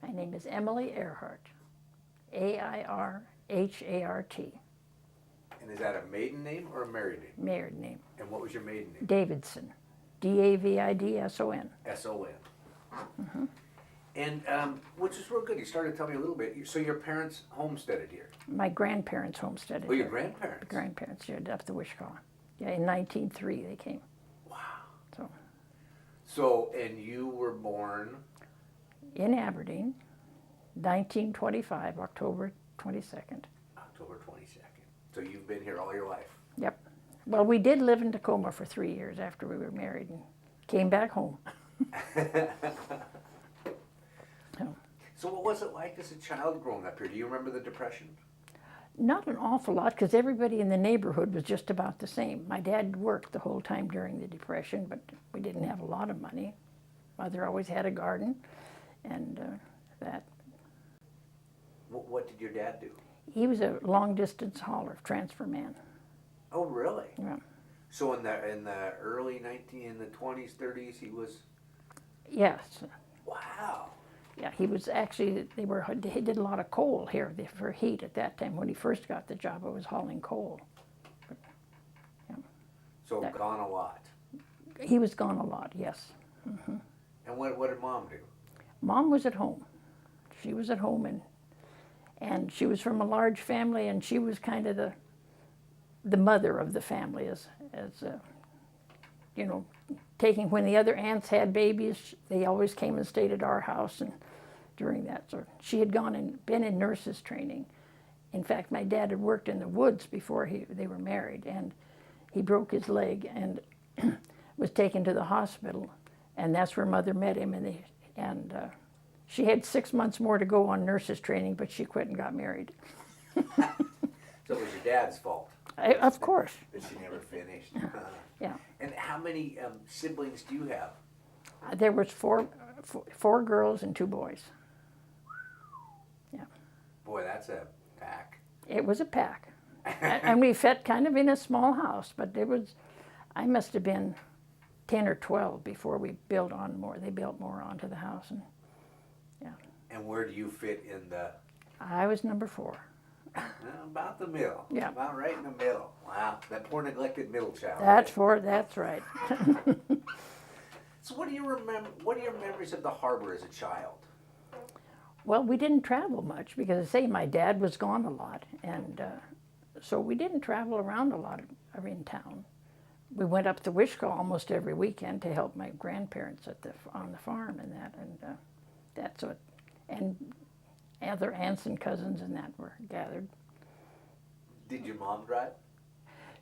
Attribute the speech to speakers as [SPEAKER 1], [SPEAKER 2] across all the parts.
[SPEAKER 1] My name is Emily Airhart, Airhart.
[SPEAKER 2] And is that a maiden name or a married name?
[SPEAKER 1] Married name.
[SPEAKER 2] And what was your maiden name?
[SPEAKER 1] Davidson, Davidson.
[SPEAKER 2] S-O-N. And which is real good. You started to tell me a little bit. So your parents homesteaded here?
[SPEAKER 1] My grandparents homesteaded
[SPEAKER 2] Oh, your
[SPEAKER 1] here.
[SPEAKER 2] grandparents?
[SPEAKER 1] Grandparents here up the Wishkah. Yeah, in 1903 they came.
[SPEAKER 2] Wow.
[SPEAKER 1] So
[SPEAKER 2] And you were born?
[SPEAKER 1] in Aberdeen, 1925, October 22nd.
[SPEAKER 2] October 22nd. So you've been here all your life?
[SPEAKER 1] Yep. Well, we did live in Tacoma for 3 years after we were married and came back home.
[SPEAKER 2] So what was it like as a child growing up here? Do you remember the Depression?
[SPEAKER 1] Not an awful lot, because everybody in the neighborhood was just about the same. My dad worked the whole time during the Depression, but we didn't have a lot of money. Mother always had a garden, and that.
[SPEAKER 2] What did your dad do?
[SPEAKER 1] He was a long-distance hauler, transfer man.
[SPEAKER 2] Oh, really?
[SPEAKER 1] Yeah.
[SPEAKER 2] So in the early 20s, 30s, he was.
[SPEAKER 1] Yes.
[SPEAKER 2] Wow.
[SPEAKER 1] Yeah, he was actually, he did a lot of coal here for heat at that time. When he first got the job, I was hauling coal. But, yeah.
[SPEAKER 2] So gone a lot.
[SPEAKER 1] He was gone a lot, yes. Mm-hmm.
[SPEAKER 2] And what did Mom do?
[SPEAKER 1] Mom was at home. She was at home, and she was from a large family, and she was kind of the mother of the family, as you know, taking, when the other aunts had babies, they always came and stayed at our house, and during that. So she had gone and been in nurses training. In fact, my dad had worked in the woods before they were married, and he broke his leg and was taken to the hospital, and that's where Mother met him, and she had 6 months more to go on nurses training, but she quit and got married.
[SPEAKER 2] So it was your dad's fault.
[SPEAKER 1] Of course.
[SPEAKER 2] That she never finished.
[SPEAKER 1] Yeah.
[SPEAKER 2] And how many siblings do you have?
[SPEAKER 1] There was four girls and 2 boys. Yeah.
[SPEAKER 2] Boy, that's a pack.
[SPEAKER 1] It was a pack. And we fit kind of in a small house, but I must have been 10 or 12 before we built on more. They built more onto the house, and yeah.
[SPEAKER 2] And where do you fit in the?
[SPEAKER 1] I was number 4.
[SPEAKER 2] About the middle.
[SPEAKER 1] Yeah.
[SPEAKER 2] About right in the middle. Wow, that poor neglected middle child.
[SPEAKER 1] That's right.
[SPEAKER 2] So what do you remember? What are your memories of the harbor as a child?
[SPEAKER 1] Well, we didn't travel much because, I say, my dad was gone a lot, and so we didn't travel around a lot in town. We went up to Wishkah almost every weekend to help my grandparents on the farm and that, and that's what, and other aunts and cousins and that were gathered.
[SPEAKER 2] Did your mom drive?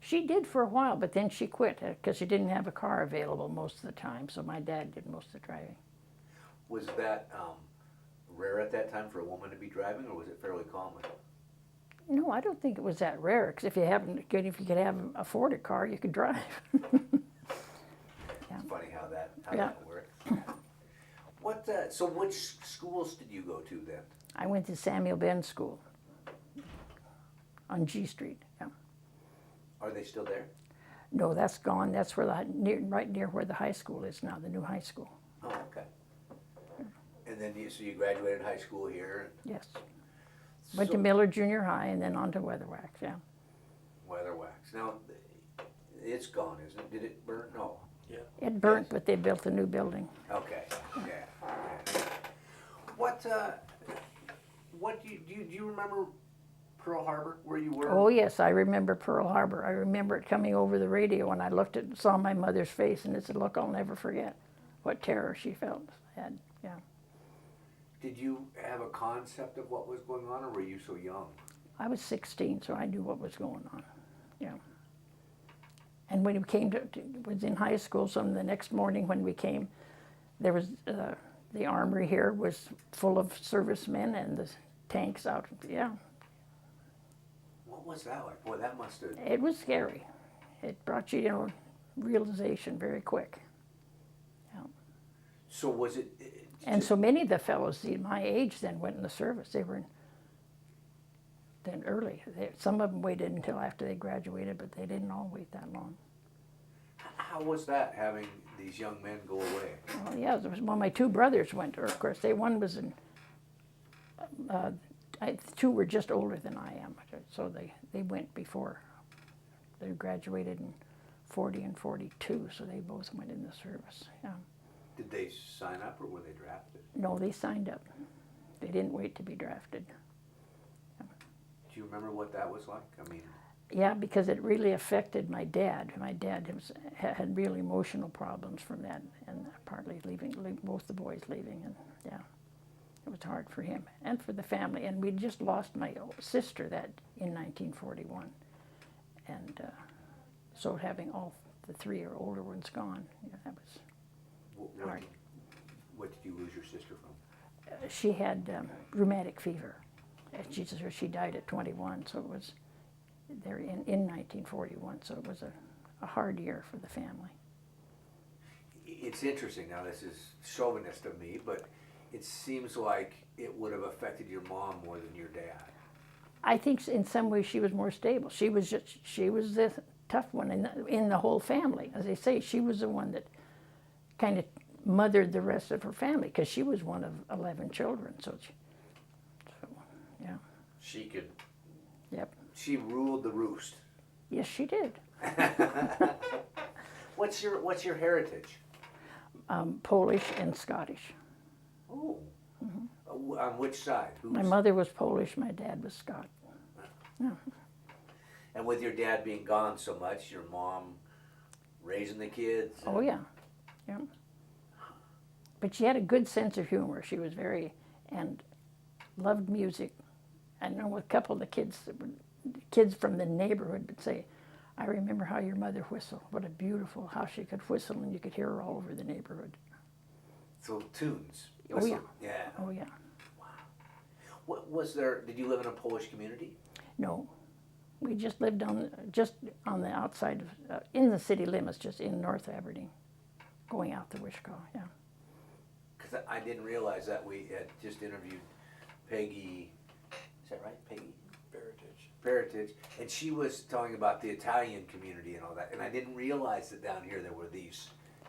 [SPEAKER 1] She did for a while, but then she quit because she didn't have a car available most of the time, so my dad did most of the driving.
[SPEAKER 2] Was that rare at that time for a woman to be driving, or was it fairly common?
[SPEAKER 1] No, I don't think it was that rare, because if you could afford a car, you could drive.
[SPEAKER 2] It's funny how that works. So which schools did you go to then?
[SPEAKER 1] I went to Samuel Benn School on G Street. Yeah.
[SPEAKER 2] Are they still there?
[SPEAKER 1] No, that's gone. That's where right near where the high school is now, the new high school.
[SPEAKER 2] Oh, okay. And then so you graduated high school here?
[SPEAKER 1] Yes. Went to Miller Junior High and then on to Weatherwax, yeah.
[SPEAKER 2] Weatherwax. Now, it's gone, isn't it? Did it burn? No.
[SPEAKER 3] Yeah.
[SPEAKER 1] It burnt, but they built a new building.
[SPEAKER 2] Okay. Yeah. What do you remember Pearl Harbor, where you were?
[SPEAKER 1] Oh yes, I remember Pearl Harbor. I remember it coming over the radio, and I saw my mother's face, and it's a look I'll never forget. What terror she had. Yeah.
[SPEAKER 2] Did you have a concept of what was going on, or were you so young?
[SPEAKER 1] I was 16, so I knew what was going on. Yeah. And when we came was in high school, so the next morning when we came, there was the armory here was full of servicemen and the tanks out. Yeah.
[SPEAKER 2] What was that like? Boy, that must have.
[SPEAKER 1] It was scary. It brought you, realization very quick. Yeah.
[SPEAKER 2] So was it?
[SPEAKER 1] And so many of the fellows my age then went in the service. They were then early. Some of them waited until after they graduated, but they didn't all wait that long.
[SPEAKER 2] How was that, having these young men go away?
[SPEAKER 1] Well, yeah, there was, well, my 2 brothers went, or of course, one was in Two were just older than I am, so they went before. They graduated in 40 and 42, so they both went in the service. Yeah.
[SPEAKER 2] Did they sign up or were they drafted?
[SPEAKER 1] No, they signed up. They didn't wait to be drafted.
[SPEAKER 2] Do you remember what that was like? I mean,
[SPEAKER 1] Yeah, because it really affected my dad. My dad had real emotional problems from that, and partly both the boys leaving, and yeah, it was hard for him and for the family. And we just lost my sister in 1941, and so having all the three or older ones gone, yeah, that was hard.
[SPEAKER 2] What did you lose your sister from?
[SPEAKER 1] She had rheumatic fever. She died at 21, so it was there in 1941, so it was a hard year for the family.
[SPEAKER 2] It's interesting, now this is chauvinist of me, but it seems like it would have affected your mom more than your dad.
[SPEAKER 1] I think in some ways she was more stable. She was the tough one in the whole family. As I say, she was the one that kind of mothered the rest of her family, because she was one of 11 children, so yeah.
[SPEAKER 2] She could,
[SPEAKER 1] Yep.
[SPEAKER 2] she ruled the roost.
[SPEAKER 1] Yes, she did.
[SPEAKER 2] What's your heritage?
[SPEAKER 1] Polish and Scottish.
[SPEAKER 2] Oh. On which side?
[SPEAKER 1] My mother was Polish, my dad was Scot. Yeah.
[SPEAKER 2] And with your dad being gone so much, your mom raising the kids?
[SPEAKER 1] Oh, yeah. Yeah. But she had a good sense of humor. She was and loved music. I know a couple of the kids from the neighborhood would say, "I remember how your mother whistled. What a beautiful, how she could whistle, and you could hear her all over the neighborhood."
[SPEAKER 2] So tunes.
[SPEAKER 1] Oh, yeah.
[SPEAKER 2] Yeah.
[SPEAKER 1] Oh, yeah.
[SPEAKER 2] Wow. What was there? Did you live in a Polish community?
[SPEAKER 1] No. We just lived on the outside of, in the city limits, just in North Aberdeen, going out to Wishkah, yeah.
[SPEAKER 2] Because I didn't realize that we had just interviewed Peggy, is that right, Peggy? Heritage, and she was talking about the Italian community and all that, and I didn't realize that down here there were these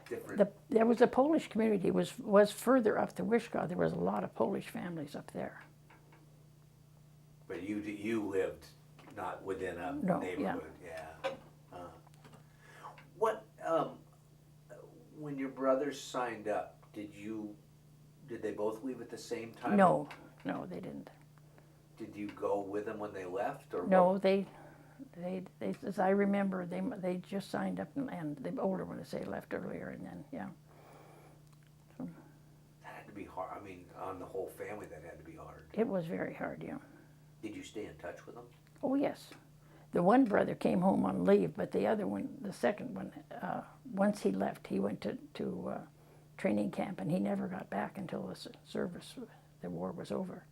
[SPEAKER 2] different...
[SPEAKER 1] There was a Polish community, was further up the Wishkah. There was a lot of Polish families up there.
[SPEAKER 2] But you lived not within a neighborhood, yeah. What, when your brothers signed up, did they both leave at the same time?
[SPEAKER 1] No, they didn't.
[SPEAKER 2] Did you go with them when they left, or
[SPEAKER 1] No,
[SPEAKER 2] what?
[SPEAKER 1] they, as I remember, they just signed up, and the older ones, they left earlier, and then, yeah. So,
[SPEAKER 2] That had to be hard. I mean, on the whole family, that had to be hard.
[SPEAKER 1] it was very hard, yeah.
[SPEAKER 2] Did you stay in touch with them?
[SPEAKER 1] Oh, yes. The one brother came home on leave, but the other one, the second one, once he left, he went to training camp, and he never got back until the war was over.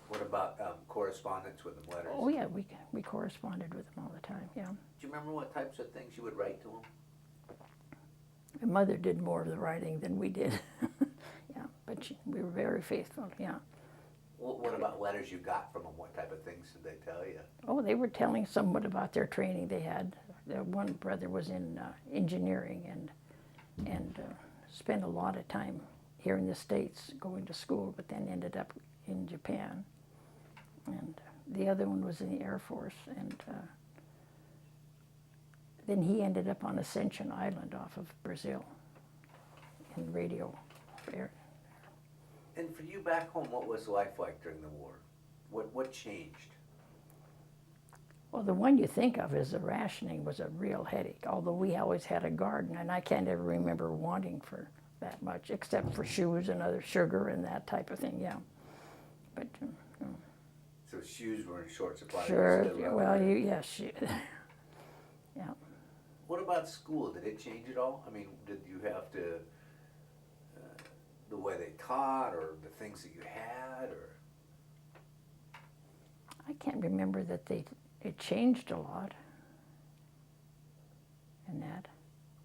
[SPEAKER 2] What about correspondence with them, letters?
[SPEAKER 1] Oh, yeah, we corresponded with them all the time, yeah.
[SPEAKER 2] Do you remember what types of things you would write to them?
[SPEAKER 1] My mother did more of the writing than we did. Yeah, but we were very faithful, yeah.
[SPEAKER 2] What about letters you got from them? What type of things did they tell you?
[SPEAKER 1] Oh, they were telling somewhat about their training they had. The one brother was in engineering and spent a lot of time here in the States going to school, but then ended up in Japan. And the other one was in the Air Force, and then he ended up on Ascension Island off of Brazil in radio air.
[SPEAKER 2] And for you back home, what was life like during the war? What changed?
[SPEAKER 1] Well, the one you think of is the rationing was a real headache, although we always had a garden, and I can't ever remember wanting for that much, except for shoes and other sugar and that type of thing, yeah. But,
[SPEAKER 2] So shoes were in short supply?
[SPEAKER 1] sure, well, yes, yeah.
[SPEAKER 2] What about school? Did it change at all? I mean, did you have to, the way they taught, or the things that you had, or?
[SPEAKER 1] I can't remember that it changed a lot in that.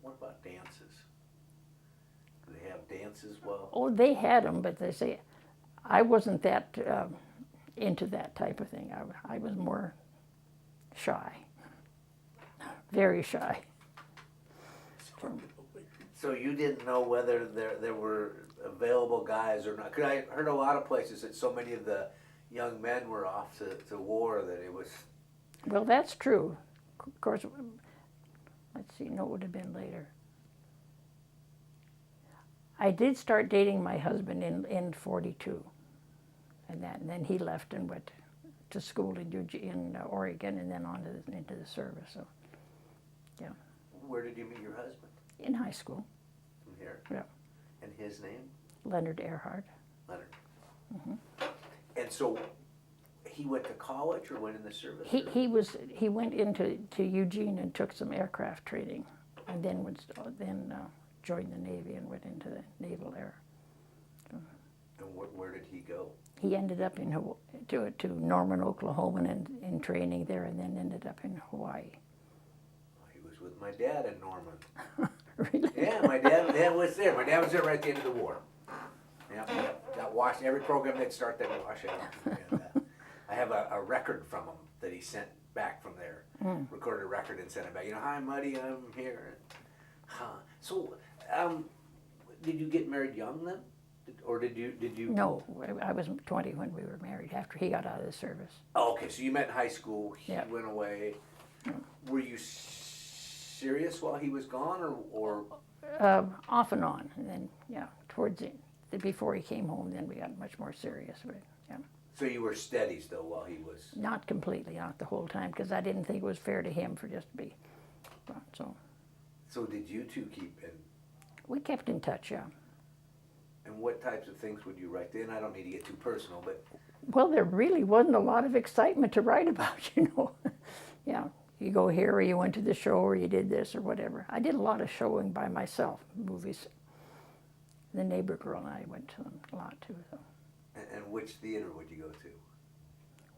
[SPEAKER 2] What about dances? Do they have dances? Well,
[SPEAKER 1] Oh, they had them, but they say, I wasn't that into that type of thing. I was more shy, very shy.
[SPEAKER 2] So you didn't know whether there were available guys or not? Because I heard a lot of places that so many of the young men were off to war that it was.
[SPEAKER 1] Well, that's true. Of course, let's see, no, it would have been later. I did start dating my husband in 42, and then he left and went to school in Oregon, and then on into the service. So, yeah.
[SPEAKER 2] Where did you meet your husband?
[SPEAKER 1] In high school.
[SPEAKER 2] From here?
[SPEAKER 1] Yeah.
[SPEAKER 2] And his name?
[SPEAKER 1] Leonard Airhart.
[SPEAKER 2] Leonard.
[SPEAKER 1] Mm-hmm.
[SPEAKER 2] And so he went to college or went in the service?
[SPEAKER 1] He went into Eugene and took some aircraft training, and then joined the Navy and went into the Naval Air.
[SPEAKER 2] And where did he go?
[SPEAKER 1] He ended up to Norman, Oklahoma, and in training there, and then ended up in Hawaii.
[SPEAKER 2] He was with my dad in Norman.
[SPEAKER 1] Really?
[SPEAKER 2] Yeah, my dad was there. My dad was there right at the end of the war. Yeah, got washed. Every program they'd start, they'd wash out. And, I have a record from him that he sent back from there. Recorded a record and sent it back. You know, hi, Muddy, I'm here. So, did you get married young then? Or did you?
[SPEAKER 1] No, I was 20 when we were married, after he got out of the service.
[SPEAKER 2] Oh, okay, so you met in high school, he
[SPEAKER 1] Yeah.
[SPEAKER 2] went away. Were you serious while he was gone, or?
[SPEAKER 1] Off and on, and then, yeah, towards before he came home, then we got much more serious with it, yeah.
[SPEAKER 2] So you were steady still while he was?
[SPEAKER 1] Not completely, not the whole time, because I didn't think it was fair to him for just to be gone, so.
[SPEAKER 2] So did you two keep in?
[SPEAKER 1] We kept in touch, yeah.
[SPEAKER 2] And what types of things would you write in? I don't need to get too personal, but.
[SPEAKER 1] Well, there really wasn't a lot of excitement to write about, you know. Yeah, you go here, or you went to the show, or you did this, or whatever. I did a lot of showing by myself, movies. The neighbor girl and I went to them a lot, too. So.
[SPEAKER 2] And which theater would you go to?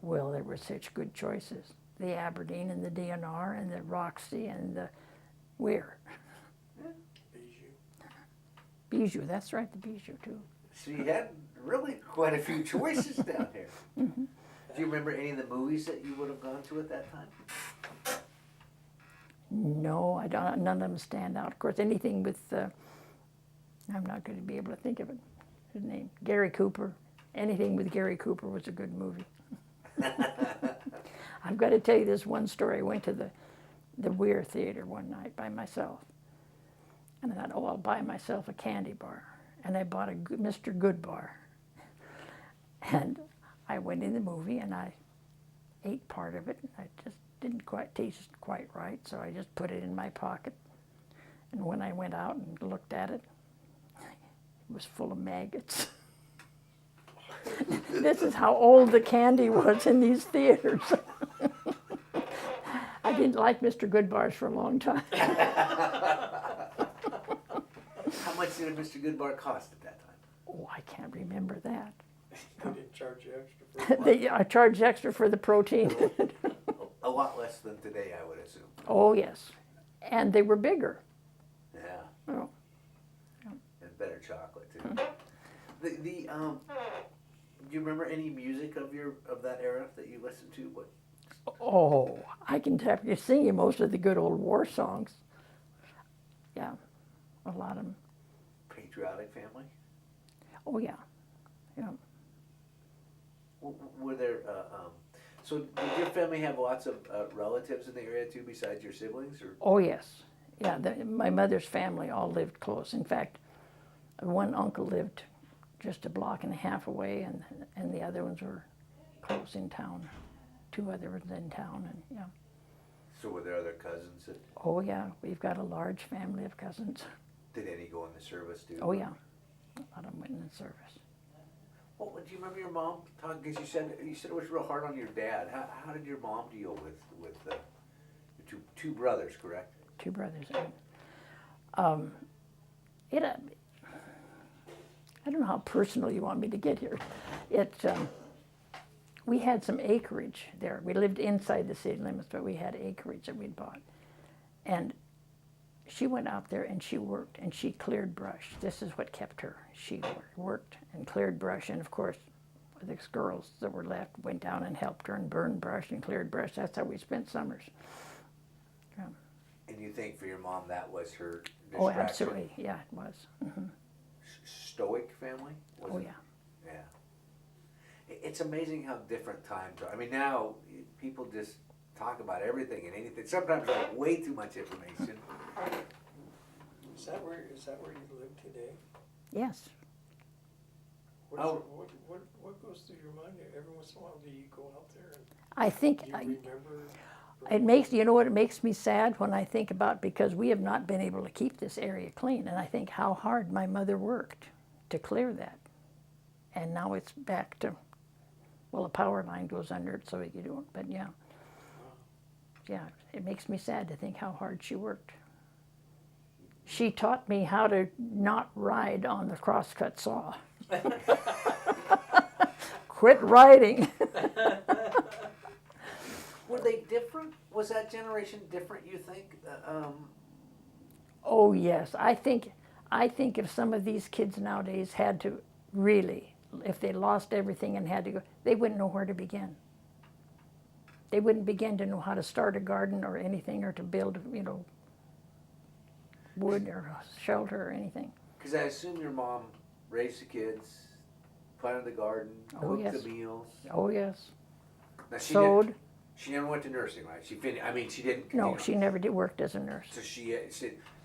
[SPEAKER 1] Well, there were such good choices. The Aberdeen and the DNR and the Roxy and the Weir. Bijou, that's right, the Bijou, too.
[SPEAKER 2] So you had really quite a few choices down here.
[SPEAKER 1] Mm-hmm.
[SPEAKER 2] Do you remember any of the movies that you would have gone to at that time?
[SPEAKER 1] No, I don't. None of them stand out. Of course, anything with, I'm not going to be able to think of it, his name, Gary Cooper. Anything with Gary Cooper was a good movie. I've got to tell you this one story. I went to the Weir Theater one night by myself. And I thought, oh, I'll buy myself a candy bar. And I bought a Mr. Goodbar. And I went in the movie and I ate part of it. I just didn't quite taste quite right, so I just put it in my pocket. And when I went out and looked at it, it was full of maggots. This is how old the candy was in these theaters. I didn't like Mr. Goodbars for a long time.
[SPEAKER 2] How much did a Mr. Goodbar cost at that time?
[SPEAKER 1] Oh, I can't remember that.
[SPEAKER 3] They didn't charge you extra for it.
[SPEAKER 1] I charged extra for the protein.
[SPEAKER 2] A lot less than today, I would assume.
[SPEAKER 1] Oh, yes. And they were bigger.
[SPEAKER 2] Yeah,
[SPEAKER 1] Oh.
[SPEAKER 2] and better chocolate too. Do you remember any music of that era that you listened to? What?
[SPEAKER 1] Oh, I can sing you most of the good old war songs. Yeah, a lot of them.
[SPEAKER 2] Patriotic Family?
[SPEAKER 1] Oh, yeah. Yeah.
[SPEAKER 2] Were there, so did your family have lots of relatives in the area too besides your siblings? Or?
[SPEAKER 1] Oh, yes. Yeah, my mother's family all lived close. In fact, one uncle lived just a block and a half away, and the other ones were close in town. Two other ones in town, and yeah.
[SPEAKER 2] So were there other cousins that,
[SPEAKER 1] Oh, yeah, we've got a large family of cousins.
[SPEAKER 2] did any go in the service too?
[SPEAKER 1] Oh, yeah, a lot of them went in the service.
[SPEAKER 2] Well, do you remember your mom talking, because you said it was real hard on your dad. How did your mom deal with your two brothers, correct?
[SPEAKER 1] Two brothers. I don't know how personal you want me to get here. We had some acreage there. We lived inside the city limits, but we had acreage that we'd bought. And she went out there and she worked and she cleared brush. This is what kept her. She worked and cleared brush, and of course, the girls that were left went down and helped her and burned brush and cleared brush. That's how we spent summers.
[SPEAKER 2] And you think for your mom that was her distraction?
[SPEAKER 1] Oh, absolutely, yeah, it was.
[SPEAKER 2] Stoic family? Was
[SPEAKER 1] Oh,
[SPEAKER 2] it?
[SPEAKER 1] yeah.
[SPEAKER 2] Yeah. It's amazing how different times are. I mean, now people just talk about everything and anything. Sometimes like way too much information.
[SPEAKER 3] Is that where you live today?
[SPEAKER 1] Yes.
[SPEAKER 3] What goes through your mind every once in a while? Do you go out there and
[SPEAKER 1] I think,
[SPEAKER 3] do you remember?
[SPEAKER 1] it makes, you know what, it makes me sad when I think about, because we have not been able to keep this area clean, and I think how hard my mother worked to clear that. And now it's back to, well, a power line goes under it, so you don't, but yeah. Yeah, it makes me sad to think how hard she worked. She taught me how to not ride on the crosscut saw. Quit riding.
[SPEAKER 2] Were they different? Was that generation different, you think?
[SPEAKER 1] Oh yes, I think if some of these kids nowadays had to really, if they lost everything and had to go, they wouldn't know where to begin. They wouldn't begin to know how to start a garden or anything, or to build, you know, wood or shelter or anything.
[SPEAKER 2] Because I assume your mom raised the kids, planted the garden,
[SPEAKER 1] Oh,
[SPEAKER 2] cooked
[SPEAKER 1] yes.
[SPEAKER 2] the meals.
[SPEAKER 1] Oh yes.
[SPEAKER 2] Now,
[SPEAKER 1] Sewed.
[SPEAKER 2] She never went to nursing, right? She finished. I mean, she didn't.
[SPEAKER 1] No, she never did worked as a nurse.
[SPEAKER 2] So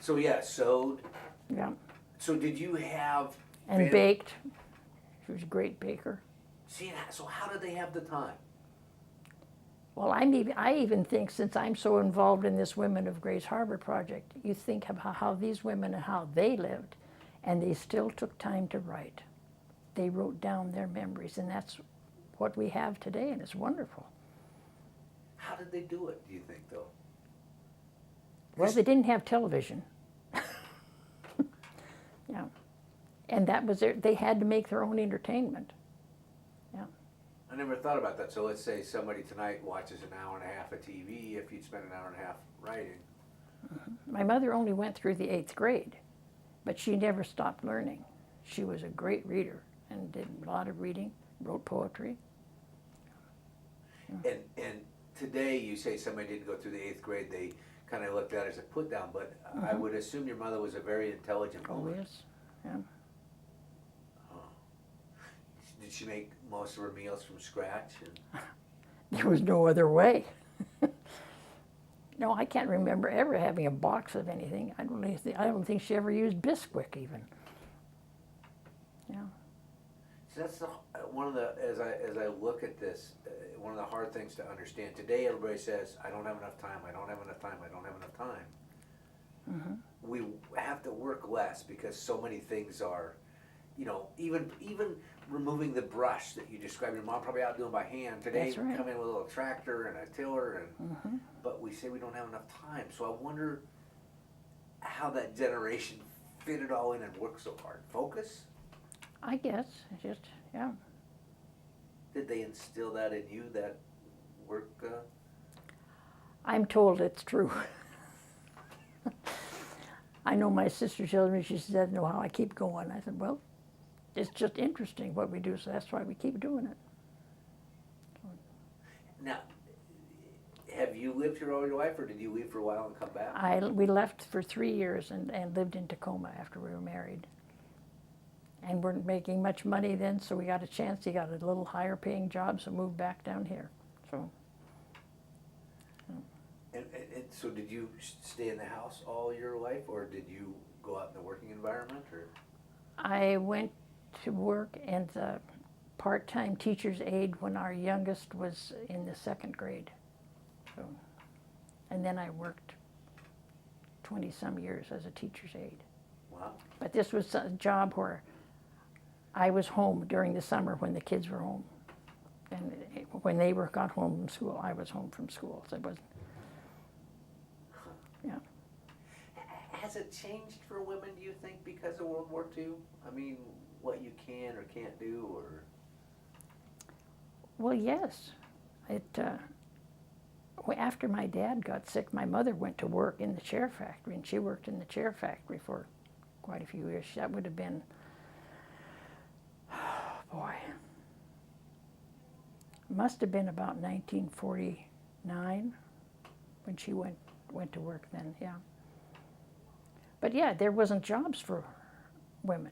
[SPEAKER 2] so yeah, sewed.
[SPEAKER 1] Yeah.
[SPEAKER 2] So did you have?
[SPEAKER 1] And baked. She was a great baker.
[SPEAKER 2] See, so how did they have the time?
[SPEAKER 1] Well, I even think, since I'm so involved in this Women of Grace Harbor project, you think about how these women and how they lived, and they still took time to write. They wrote down their memories, and that's what we have today, and it's wonderful.
[SPEAKER 2] How did they do it, do you think, though?
[SPEAKER 1] Well, they didn't have television. Yeah. And that was they had to make their own entertainment. Yeah.
[SPEAKER 2] I never thought about that. So let's say somebody tonight watches an hour and a half of TV, if you'd spend an hour and a half writing.
[SPEAKER 1] My mother only went through the 8th grade, but she never stopped learning. She was a great reader and did a lot of reading, wrote poetry.
[SPEAKER 2] And today you say somebody didn't go through the 8th grade, they kind of looked at it as a put down, but I would assume your mother was a very intelligent
[SPEAKER 1] Oh,
[SPEAKER 2] woman.
[SPEAKER 1] yes. Yeah.
[SPEAKER 2] Did she make most of her meals from scratch?
[SPEAKER 1] There was no other way. No, I can't remember ever having a box of anything. I don't think she ever used Bisquick even. Yeah.
[SPEAKER 2] So that's one of the, as I look at this, one of the hard things to understand. Today everybody says, I don't have enough time, I don't have enough time, I don't have enough time.
[SPEAKER 1] Mm-hmm.
[SPEAKER 2] We have to work less because so many things are, you know, even removing the brush that you described, your mom probably out doing by hand. Today,
[SPEAKER 1] That's right.
[SPEAKER 2] come in with a little tractor and a tiller,
[SPEAKER 1] Mm-hmm.
[SPEAKER 2] but we say we don't have enough time. So I wonder how that generation fit it all in and worked so hard. Focus?
[SPEAKER 1] I guess, just, yeah.
[SPEAKER 2] Did they instill that in you, that work?
[SPEAKER 1] I'm told it's true. I know my sister tells me, she doesn't know how I keep going. I said, well, it's just interesting what we do, so that's why we keep doing it.
[SPEAKER 2] Now, have you lived here all your life, or did you leave for a while and come back?
[SPEAKER 1] We left for 3 years and lived in Tacoma after we were married. And weren't making much money then, so we got a chance. He got a little higher paying job, so moved back down here. So.
[SPEAKER 2] And so did you stay in the house all your life, or did you go out in the working environment? Or?
[SPEAKER 1] I went to work as a part-time teacher's aide when our youngest was in the 2nd grade. So, and then I worked 20-some years as a teacher's aide.
[SPEAKER 2] Wow.
[SPEAKER 1] But this was a job where I was home during the summer when the kids were home. And when they got home from school, I was home from school. So it was, yeah.
[SPEAKER 2] Has it changed for women, do you think, because of World War II? I mean, what you can or can't do, or?
[SPEAKER 1] Well, yes. After my dad got sick, my mother went to work in the chair factory, and she worked in the chair factory for quite a few years. That would have been, boy, must have been about 1949 when she went to work then, yeah. But yeah, there wasn't jobs for women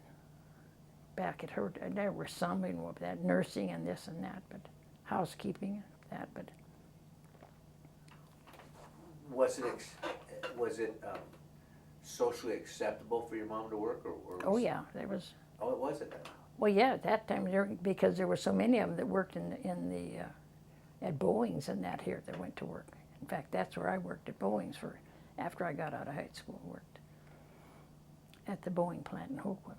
[SPEAKER 1] back at her. There were some, you know, that nursing and this and that, but housekeeping, that, but
[SPEAKER 2] Was it socially acceptable for your mom to work, or
[SPEAKER 1] oh
[SPEAKER 2] was,
[SPEAKER 1] yeah, there was.
[SPEAKER 2] oh, it was at that time.
[SPEAKER 1] Well, yeah, at that time because there were so many of them that worked at Boeing's and that here that went to work. In fact, that's where I worked at Boeing's for after I got out of high school. Worked at the Boeing plant in Hoquiam.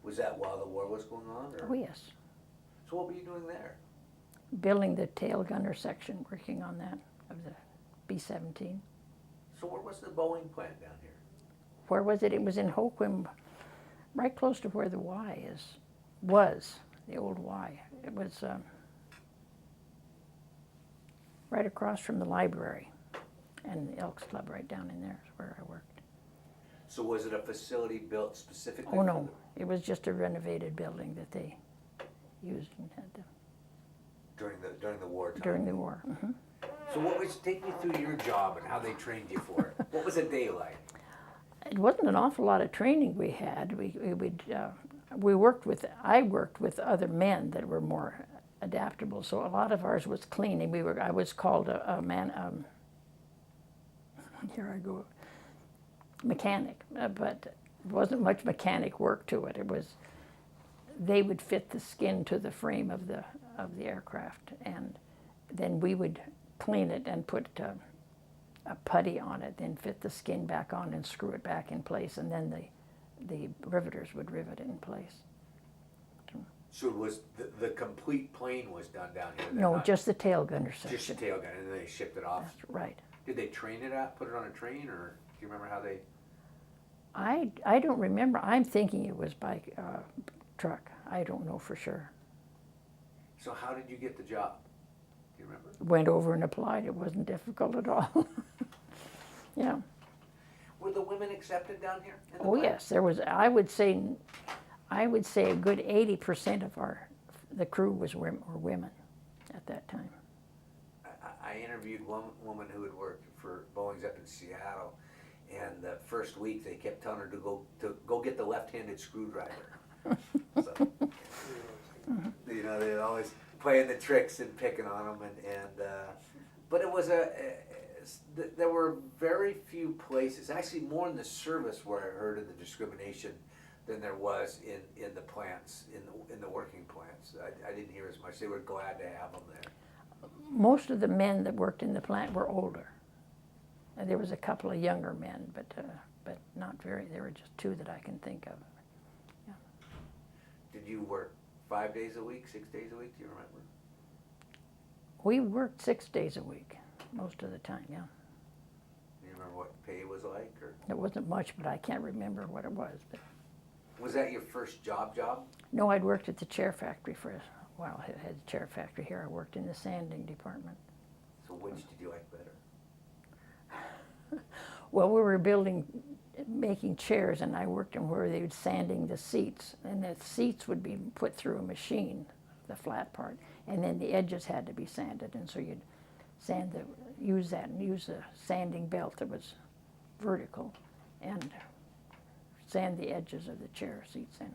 [SPEAKER 2] Was that while the war was going on, or?
[SPEAKER 1] Oh yes,
[SPEAKER 2] So what were you doing there?
[SPEAKER 1] building the tail gunner section, working on that of the B-17.
[SPEAKER 2] So where was the Boeing plant down here?
[SPEAKER 1] Where was it? It was in Hoquiam, right close to where the Y was the old Y. It was right across from the library and the Elks Club right down in there is where I worked.
[SPEAKER 2] So was it a facility built specifically?
[SPEAKER 1] Oh
[SPEAKER 2] for
[SPEAKER 1] no, it was just a renovated building that they used and had
[SPEAKER 2] during the war time?
[SPEAKER 1] during the war. Mhm.
[SPEAKER 2] So take me through your job and how they trained you for it. What was a day like?
[SPEAKER 1] It wasn't an awful lot of training we had. I worked with other men that were more adaptable. So a lot of ours was cleaning. I was called a man. Here I go. Mechanic, but it wasn't much mechanic work to it. They would fit the skin to the frame of the aircraft, and then we would clean it and put a putty on it, then fit the skin back on and screw it back in place, and then the riveters would rivet it in place.
[SPEAKER 2] So it was the complete plane was done down here? They're
[SPEAKER 1] No,
[SPEAKER 2] not-
[SPEAKER 1] just the tail gunner section.
[SPEAKER 2] just the tail gun, and then they shipped it off?
[SPEAKER 1] That's right.
[SPEAKER 2] Did they train it out, put it on a train, or do you remember how they?
[SPEAKER 1] I don't remember. I'm thinking it was by truck. I don't know for sure.
[SPEAKER 2] So how did you get the job? Do you remember?
[SPEAKER 1] Went over and applied. It wasn't difficult at all. Yeah.
[SPEAKER 2] Were the women accepted down here? In the
[SPEAKER 1] Oh
[SPEAKER 2] plant?
[SPEAKER 1] yes, there was. I would say a good 80% of the crew were women at that time.
[SPEAKER 2] I interviewed one woman who had worked for Boeing's up in Seattle, and the first week they kept telling her to go get the left-handed screwdriver. So, you know, they're always playing the tricks and picking on them, but it was there were very few places, actually more in the service, where I heard of the discrimination than there was in the plants, in the working plants. I didn't hear as much. They were glad to have them there.
[SPEAKER 1] Most of the men that worked in the plant were older. And there was a couple of younger men, but not very. There were just two that I can think of. Yeah.
[SPEAKER 2] Did you work 5 days a week, 6 days a week? Do you remember?
[SPEAKER 1] We worked 6 days a week, most of the time. Yeah.
[SPEAKER 2] Do you remember what pay was like, or
[SPEAKER 1] It wasn't much, but I can't remember what it was. But
[SPEAKER 2] was that your first job?
[SPEAKER 1] no, I'd worked at the chair factory for a while. I had a chair factory here. I worked in the sanding department.
[SPEAKER 2] So which did you like better?
[SPEAKER 1] Well, we were making chairs, and I worked in where they would sanding the seats, and the seats would be put through a machine, the flat part, and then the edges had to be sanded, and so you'd use a sanding belt that was vertical, and sand the edges of the chair seats in.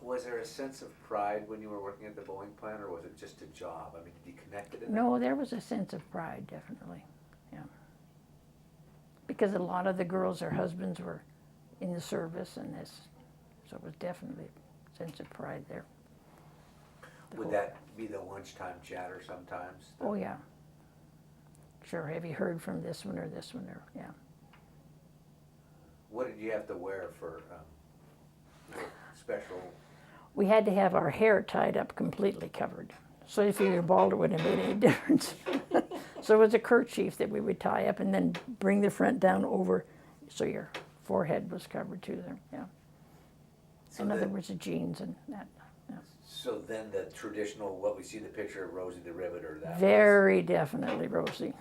[SPEAKER 2] Was there a sense of pride when you were working at the Boeing plant, or was it just a job? I mean, did you connect it?
[SPEAKER 1] No, there was a sense of pride, definitely, yeah. Because a lot of the girls, their husbands were in the service, and so it was definitely a sense of pride there.
[SPEAKER 2] Would that be the lunchtime chatter sometimes?
[SPEAKER 1] Oh yeah. Sure. Have you heard from this one or this one or yeah?
[SPEAKER 2] What did you have to wear for special?
[SPEAKER 1] We had to have our hair tied up completely covered. So if you were bald, it wouldn't have made any difference. So it was a kerchief that we would tie up and then bring the front down over, so your forehead was covered too. There, yeah.
[SPEAKER 2] So
[SPEAKER 1] In other words, the jeans and that. Yeah.
[SPEAKER 2] So then the traditional, what we see in the picture of Rosie the Riveter, that
[SPEAKER 1] Very definitely Rosie.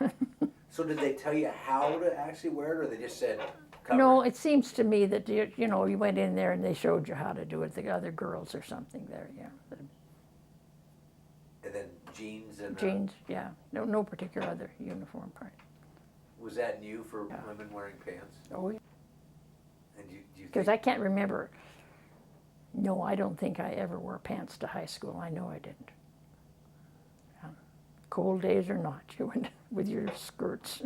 [SPEAKER 2] So did they tell you how to actually wear it, or they just said cover
[SPEAKER 1] No,
[SPEAKER 2] it?
[SPEAKER 1] it seems to me that you went in there and they showed you how to do it. The other girls or something there, yeah.
[SPEAKER 2] And then jeans and
[SPEAKER 1] Jeans, yeah. No particular other uniform part.
[SPEAKER 2] Was that new for
[SPEAKER 1] Yeah.
[SPEAKER 2] women wearing pants?
[SPEAKER 1] Oh,
[SPEAKER 2] And do you
[SPEAKER 1] because
[SPEAKER 2] think,
[SPEAKER 1] I can't remember. No, I don't think I ever wore pants to high school. I know I didn't. Cold days or not, you went with your skirts.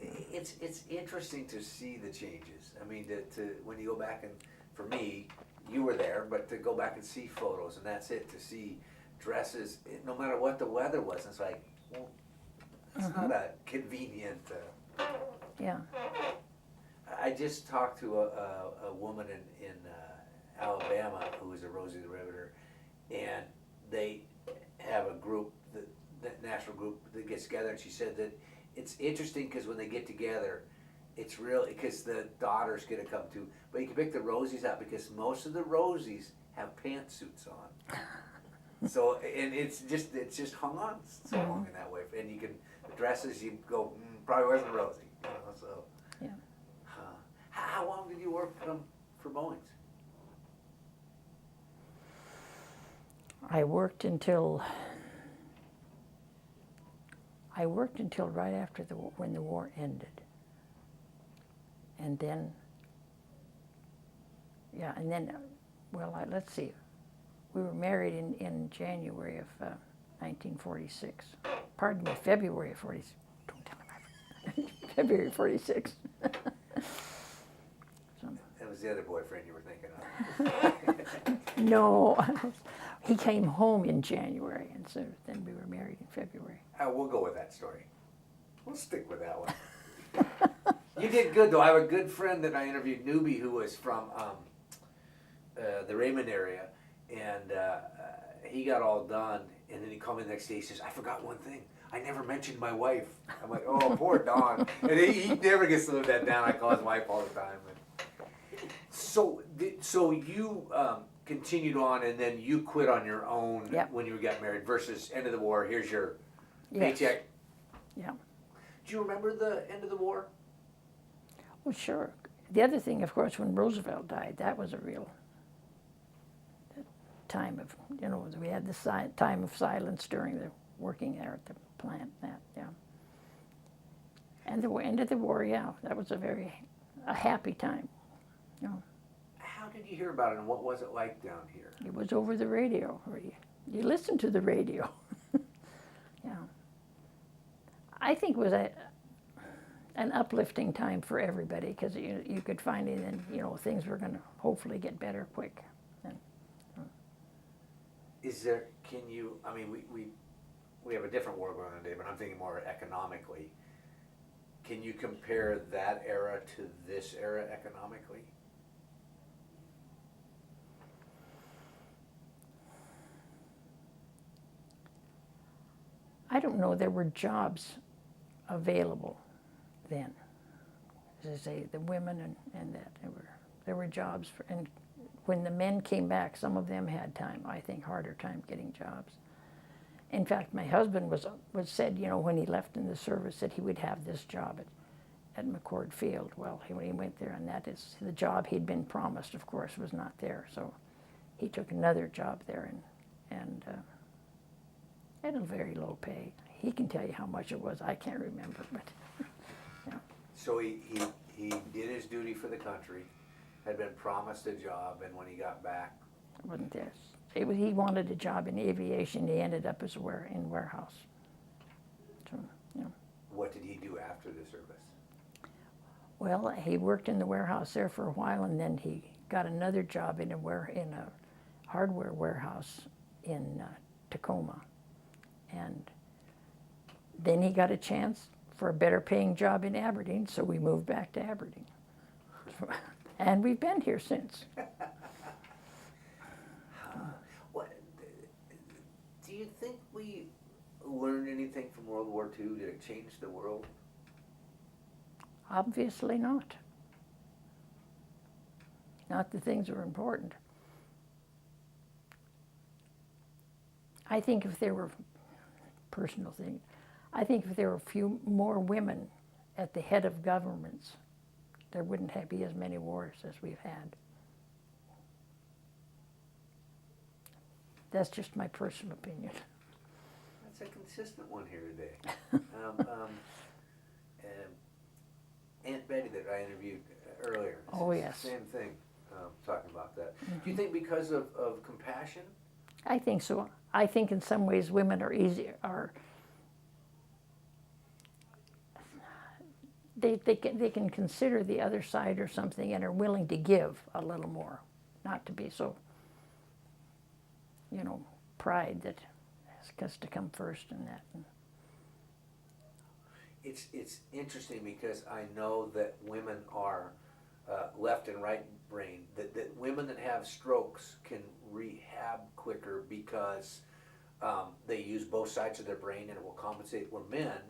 [SPEAKER 2] it's interesting to see the changes. I mean, to when you go back and, for me, you were there, but to go back and see photos and that's it, to see dresses, no matter what the weather was, it's like, well, it's not a convenient,
[SPEAKER 1] Yeah.
[SPEAKER 2] I just talked to a woman in Alabama who is a Rosie the Riveter, and they have a group, the national group that gets together, and she said that it's interesting because when they get together, it's really, because the daughters get to come too, but you can pick the Rosies out because most of the Rosies have pantsuits on. So, and it's just hung on so long in that way, and you can, the dresses, you go, probably wasn't Rosie, you know, so.
[SPEAKER 1] Yeah.
[SPEAKER 2] How long did you work for Boeing's?
[SPEAKER 1] I worked until right after when the war ended. And then, let's see, we were married in January of 1946. Pardon me, February of 46. Don't tell him February 46.
[SPEAKER 2] That was the other boyfriend you were thinking of.
[SPEAKER 1] No, he came home in January, and so then we were married in February.
[SPEAKER 2] We'll go with that story. We'll stick with that one. You did good, though. I have a good friend that I interviewed, Newbie, who was from the Raymond area, and he got all done, and then he called me the next day. He says, "I forgot one thing. I never mentioned my wife." I'm like, "Oh, poor Don." And he never gets to live that down. I call his wife all the time. So you continued on, and then you quit on your own when you got married. Versus end of the war. Here's your paycheck.
[SPEAKER 1] Yeah.
[SPEAKER 2] Do you remember the end of the war?
[SPEAKER 1] Well, sure. The other thing, of course, when Roosevelt died, that was a real time of, we had the time of silence during the working there at the plant. And the end of the war, that was a happy time.
[SPEAKER 2] How did you hear about it, and what was it like down here?
[SPEAKER 1] It was over the radio. You listened to the radio. I think it was an uplifting time for everybody because you could find it, and things were going to hopefully get better quick.
[SPEAKER 2] Is there? Can you? I mean, we have a different war going on today, but I'm thinking more economically. Can you compare that era to this era economically?
[SPEAKER 1] I don't know. There were jobs available then. As I say, the women and that there were jobs and when the men came back, some of them had harder time getting jobs. In fact, my husband was said, when he left in the service, that he would have this job at McCord Field. Well, when he went there, and that is the job he'd been promised, of course, was not there. So he took another job there and at a very low pay. He can tell you how much it was. I can't remember, but
[SPEAKER 2] So he did his duty for the country, had been promised a job, and when he got back,
[SPEAKER 1] it wasn't this. He wanted a job in aviation. He ended up in warehouse. So,
[SPEAKER 2] what did he do after the service?
[SPEAKER 1] Well, he worked in the warehouse there for a while, and then he got another job in a hardware warehouse in Tacoma. And then he got a chance for a better paying job in Aberdeen, so we moved back to Aberdeen. And we've been here since.
[SPEAKER 2] What, do you think we learned anything from World War II? Did it change the world?
[SPEAKER 1] Obviously not. Not that things were important. I think if there were, personal thing, I think if there were a few more women at the head of governments, there wouldn't be as many wars as we've had. That's just my personal opinion.
[SPEAKER 2] That's a consistent one here today. Aunt Betty that I interviewed earlier.
[SPEAKER 1] Oh,
[SPEAKER 2] It's
[SPEAKER 1] yes.
[SPEAKER 2] the same thing, talking about that. Do you think because of compassion?
[SPEAKER 1] I think so. I think in some ways women are easier, they can consider the other side or something and are willing to give a little more, not to be so, pride that has to come first in that.
[SPEAKER 2] It's interesting because I know that women are left and right brain, that women that have strokes can rehab quicker because they use both sides of their brain and it will compensate. Where men,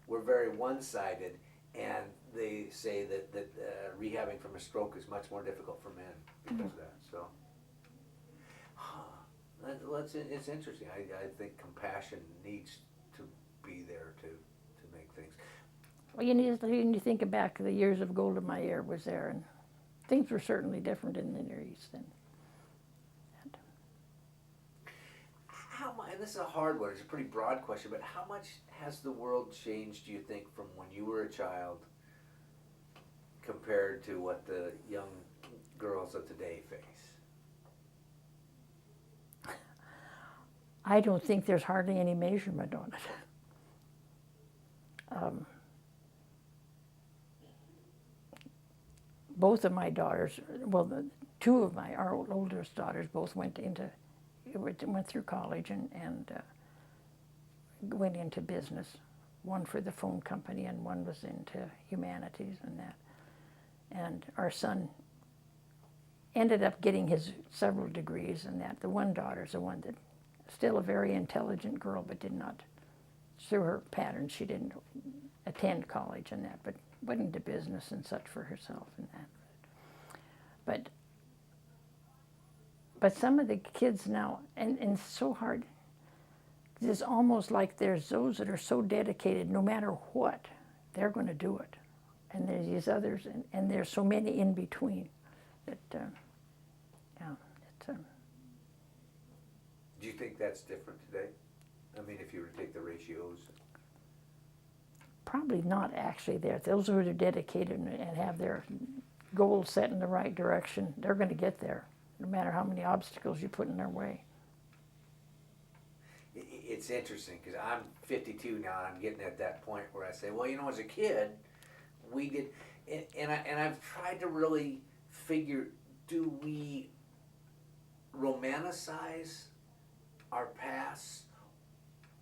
[SPEAKER 2] we're very one-sided, and they say that rehabbing from a stroke is much more difficult for men because of that. So, it's interesting. I think compassion needs to be there to make things.
[SPEAKER 1] Well, you need to think back to the years of Golda Meir was there, and things were certainly different in the Near East then.
[SPEAKER 2] And this is a hard one, it's a pretty broad question, but how much has the world changed, do you think, from when you were a child compared to what the young girls of today face?
[SPEAKER 1] I don't think there's hardly any measurement on it. Both of my daughters, well, two of our oldest daughters both went through college and went into business. One for the phone company and one was into humanities and that. And our son ended up getting his several degrees and that. The one daughter's the one that, still a very intelligent girl, but did not, through her pattern, she didn't attend college and that, but went into business and such for herself and that. But some of the kids now, and it's so hard, it's almost like there's those that are so dedicated, no matter what, they're going to do it. And there's these others, and there's so many in between that, it's...
[SPEAKER 2] Do you think that's different today? I mean, if you were to take the ratios.
[SPEAKER 1] Probably not actually there. Those who are dedicated and have their goals set in the right direction, they're going to get there, no matter how many obstacles you put in their way.
[SPEAKER 2] It's interesting because I'm 52 now, and I'm getting at that point where I say, well, as a kid, we did, and I've tried to really figure, do we romanticize our past,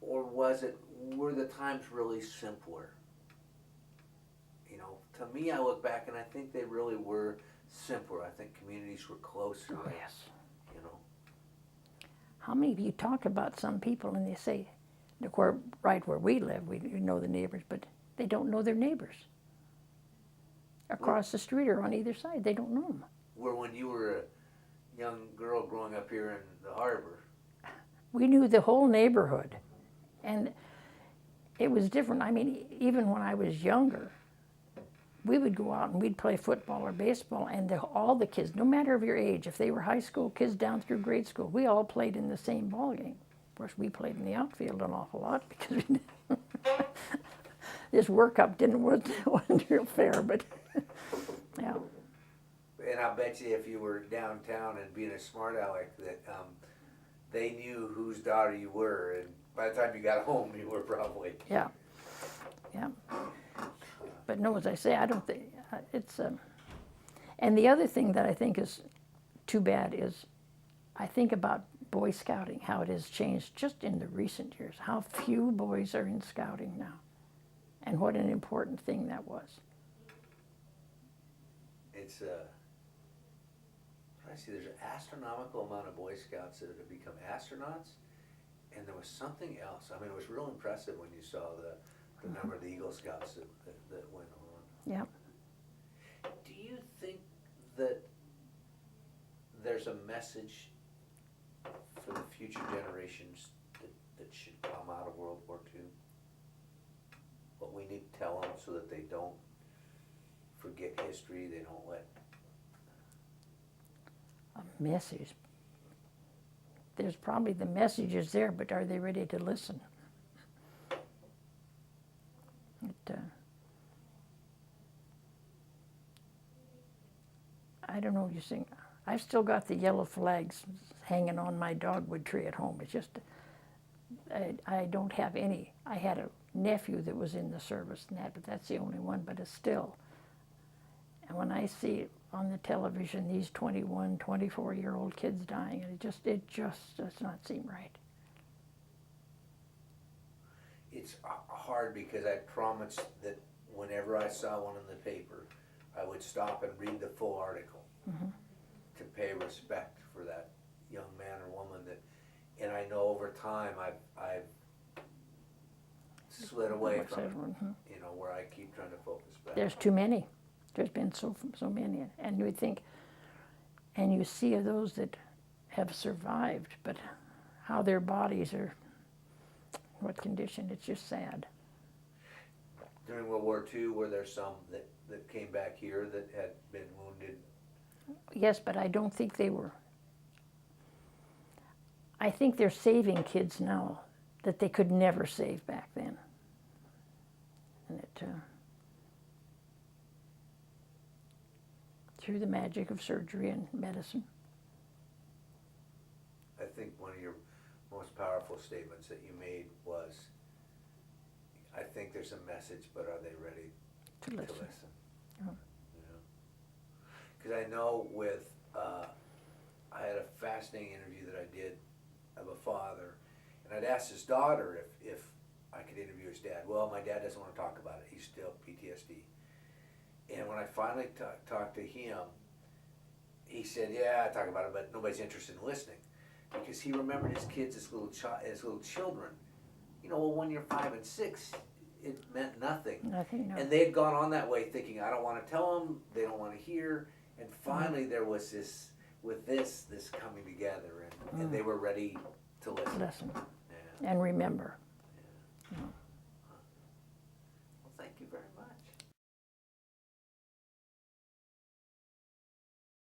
[SPEAKER 2] or were the times really simpler? To me, I look back and I think they really were simpler. I think communities were closer.
[SPEAKER 1] Oh, yes. How many of you talk about some people and they say, right where we live, we know the neighbors, but they don't know their neighbors. Across the street or on either side, they don't know them.
[SPEAKER 2] Where when you were a young girl growing up here in the harbor,
[SPEAKER 1] we knew the whole neighborhood. And it was different. I mean, even when I was younger, we would go out and we'd play football or baseball, and all the kids, no matter of your age, if they were high school kids down through grade school, we all played in the same ball game. Of course, we played in the outfield an awful lot because this workup wasn't real fair, but yeah.
[SPEAKER 2] And I'll bet you if you were downtown and being a smart aleck that they knew whose daughter you were, and by the time you got home, you were probably.
[SPEAKER 1] Yeah. But no, as I say, I don't think it's. And the other thing that I think is too bad is, I think about Boy Scouting, how it has changed just in the recent years. How few boys are in Scouting now, and what an important thing that was.
[SPEAKER 2] It's I see there's an astronomical amount of Boy Scouts that have become astronauts, and there was something else. I mean, it was real impressive when you saw the number of the Eagle Scouts that went on.
[SPEAKER 1] Yeah.
[SPEAKER 2] Do you think that there's a message for the future generations that should come out of World War II? What we need to tell them so that they don't forget history, they don't let...
[SPEAKER 1] A message. There's probably the messages there, but are they ready to listen? I don't know, you think, I've still got the yellow flags hanging on my dogwood tree at home. It's just, I don't have any. I had a nephew that was in the service and that, but that's the only one, but it's still. And when I see on the television these 21, 24-year-old kids dying, it just does not seem right.
[SPEAKER 2] It's hard because I promised that whenever I saw one in the paper, I would stop and read the full article to pay respect for that young man or woman that, and I know over time I've slid away from it, you know, where I keep trying to focus back.
[SPEAKER 1] There's too many. There's been so many, and you think, and you see those that have survived, but how their bodies are, what condition, it's just sad.
[SPEAKER 2] During World War II, were there some that came back here that had been wounded?
[SPEAKER 1] Yes, but I don't think they were. I think they're saving kids now that they could never save back then. And it, through the magic of surgery and medicine.
[SPEAKER 2] I think one of your most powerful statements that you made was, I think there's a message, but are they ready
[SPEAKER 1] To listen. Oh.
[SPEAKER 2] Because I know with, I had a fascinating interview that I did of a father, and I'd asked his daughter if I could interview his dad. Well, my dad doesn't want to talk about it. He's still PTSD. And when I finally talked to him, he said, yeah, I talk about it, but nobody's interested in listening. Because he remembered his kids as little children. You know, well, when you're 5 and 6, it meant nothing.
[SPEAKER 1] Nothing, no.
[SPEAKER 2] And they had gone on that way thinking, I don't want to tell them, they don't want to hear. And finally there was this coming together, and they were ready to listen.
[SPEAKER 1] Listen
[SPEAKER 2] Yeah.
[SPEAKER 1] and remember.
[SPEAKER 2] Yeah.
[SPEAKER 1] You know.